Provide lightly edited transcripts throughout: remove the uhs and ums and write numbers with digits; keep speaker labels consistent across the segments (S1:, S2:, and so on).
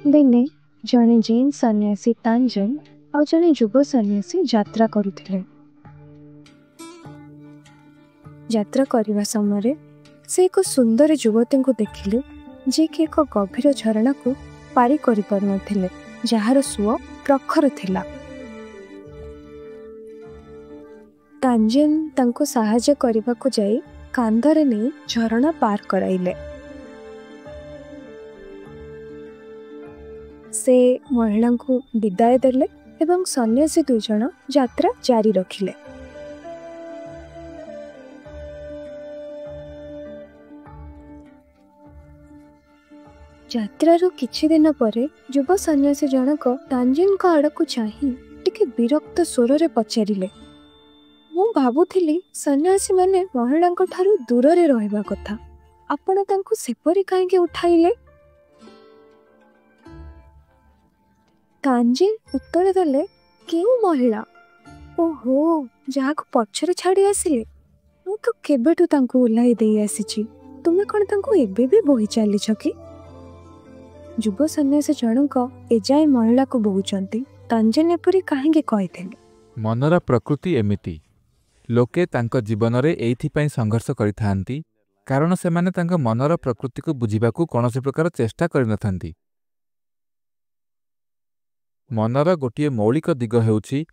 S1: दिने जड़े जैन सन्यासी तांजन और जड़े युव सन्यासी यात्रा करुथिले। यात्रा करने समय से एक सुंदर युवती को देखिले जे कि एक गभीर झरणा को पारी करि पारुनथिले, जार सुओ प्रखर थिला। तांजन तांको सहायता करबा को जाई कांधरे नहीं झरणा पार कराइले। से महिला को विदाय देले एवं सन्यासी दुई जन यात्रा जारी रखिले। यात्रार किछि दिन परे युव सन्यासी जनक तांजन का आड़ को चाही टिके विरक्त स्वर रे पचारिले, मु भाबुथिली सन्यासी माने महिला ठारू दूर रे रहबा कथा, आपण तांको सेपरी काहे उठाइले? तांजन उत्तर देले, केउ महिला? ओहो, जहा को पछरे छाड़ी आसिले, मु तो केबेटू तांको उलाई देई आसीची, तुमे कोन तांको एबे भी बोही चाली छ कि? युव सन्यासी जनक एजाए महिला को बोहुचंती, तांजन एपरी काहे कहिथिले?
S2: मनरा प्रकृति एमिति, लोके तांको जीवन रे एइथिपई संघर्ष करिथांती कारण सेमाने तांको मनरा प्रकृति को बुझिबाकू कोनोसी प्रकार चेष्टा करिनथांती। मनर गोटे मौलिक दिग हेउछि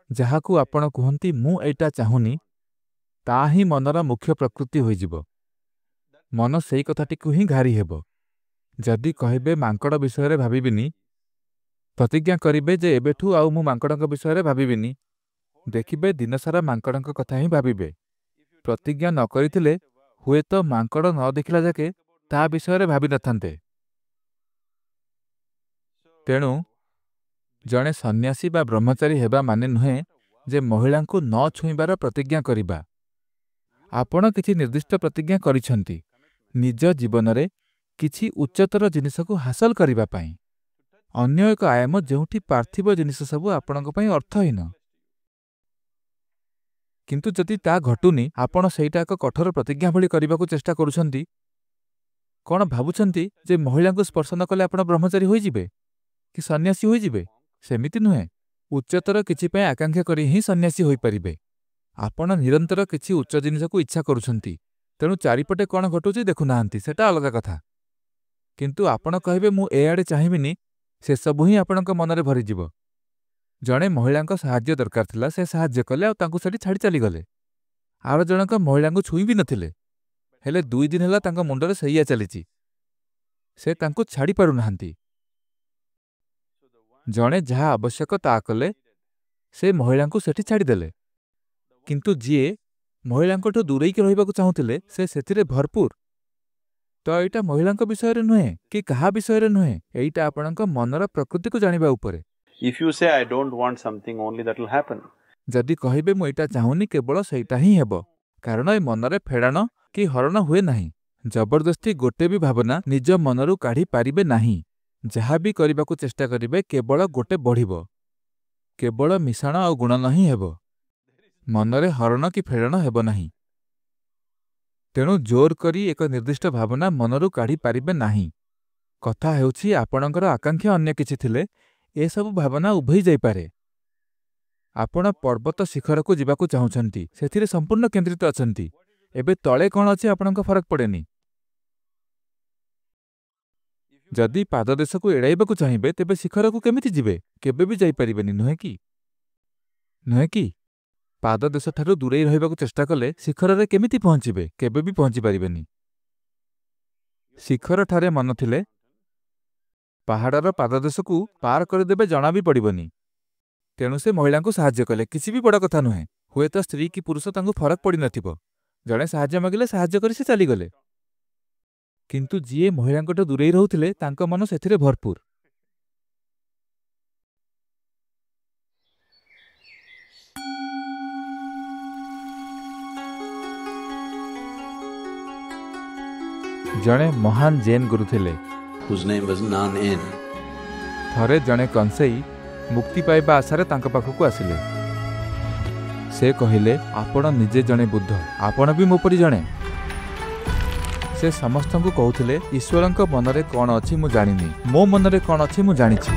S2: जहाकू आपण कहंती मु एटा चाहुनी, ता ही मनर मुख्य प्रकृति होइजिबो। मन सेई कथाटिकू ही घारी हेबो। जदि कहबे मांकड़ विषय रे भाबिबिनी, प्रतिज्ञा करिबे जे एबेठू आउ मु मांकड़क विषय रे भाबिबिनी, देखिबे दिनसारा मांकड़क कथा ही भाबिबे। प्रतिज्ञा न करिथिले हुए तो मांकड़ न देखिला जाके ता विषय रे भाबि नथांते। तेणु जड़े सन्यासी बा ब्रह्मचारी हेबा माने नुहे जे महिला को न छुईबार प्रतिज्ञा करिबा। आपण किछि निर्दिष्ट प्रतिज्ञा करिछंती निज जीवन रे किछि उच्चतर जिनिस को हासिल करिबा पई, अन्य एक आयाम जेउठी पार्थिव जिनिस सब आपणक पई अर्थहीन। किंतु जदि ता घटुनी आपण सेइटा एक कठोर प्रतिज्ञा भली करिबाकू चेष्टा करूछंती, कोन भाबुछंती जे महिला को स्पर्श न कले आपण ब्रह्मचारी होई जिबे कि सन्यासी होई जिबे? सेमिति नुहे। उच्चतर किछि पई आकांक्षा करी ही सन्यासी होई परिबे। आपण निरंतर किछि उच्च जिनिस को इच्छा करूछंती, तेणु चारिपटे कोन घटुची देखु नाहंती, सेटा अलग कथा। किंतु आपण कहिबे मु ए आडे चाहिबिनी, से सब ही आपणक मन रे भरी जिवो। जणे महिला को सहायता दरकार थिला, से सहायता कले आ तांको सेठी छाड़ी चली गले। आर जनक महिला को छुई भी नथिले, हेले 2 दिन हला तांको मुंडरे सैया चलीची, से तांको छाड़ी पारु नाहंती। जणे जहा आवश्यक ता कले, से महिला को सेठी छाड़ी देले। किंतु जीए महिला को दूरेई के रहिबाकू चाहुथिले, से सेथिरे भरपूर। तो एटा महिला विषय रे नुहे कि कहा विषय रे नुहे, एटा आपणक मनर प्रकृति को जानिबा उपरे।
S3: If you say I don't want something, only that will happen.
S2: जदि कहिबे मु एटा चाहुनी, केवल सेटा ही हेबो, कारण ए मनरे फेडान कि हरण हुए नाही। जबरदस्ती गोटे भी भावना निज मनरू काढ़ी पारिबे नाही। जहा भी करिबाकू चेष्टा करिबे केवल गोटे बढ़िबो, केवल मिश्रण आ गुण नहीं हेबो, मनरे हरण कि फेडन हेबो नाही। तेणु जोर करी एक निर्दिष्ट भावना मनरू काढ़ी पारिबे नाही। कथा हेउछि आपणकर आकांक्षा अन्य किछि थिले ए सब भावना उभई जाई पारे। आपण पर्वत शिखर को जिबाकू चाहुछंती, सेथिरे संपूर्ण केंद्रित अछंती, एबे तळे कोन अछि आपणक फरक पड़ेनी। जदि पाद देश को एड़ाइबाकू चाहिए तेबे शिखर को केमिति जिबे? केबे भी जाई परिबेनी, नुहे कि? पाद देश ठारू दूरेई रहिबाकू चेष्टा कले शिखर रे केमिति पहुंचिबे? केबे भी पहुंची परिबेनी। शिखर ठारे मन थिले पहाड़र पाद देश को पार कर देबे जना भी पड़िबनी। तेणु से महिला को सहायता कले, किसी भी बड़ कथा नुहे। हुए तो स्त्री कि पुरुष तांको फरक पड़ी नथिबो, जणे सहायता मागिले सहायता करी से चली गले। किंतु जीए महिला को दूरेई रहउथिले तांको मन सेथिरे भरपूर। जणे महान जैन गुरु थिले,
S3: whose name was Nanen.
S2: थरे जणे कंसेई मुक्ति पाइबा आशारे तांको पाखकू आसिले। से कहिले आपण निजे जणे बुद्ध, आपण भी मोपरी जणे। से समस्त को कहूथिले ईश्वरंक मनरे कौन अछि मु जानिनी, मो मनरे कौन अछि मु जानिछि।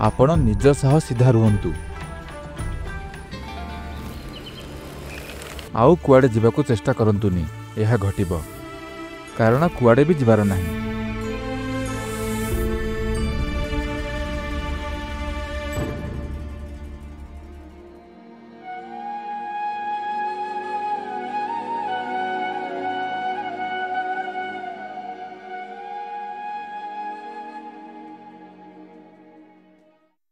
S2: आपण निज सह सीधा रुहंतु, आउ कुआडे जीवाकू चेष्टा करंतुनी। यह घटिबो, कारण कुआडे भी जीवार नाही।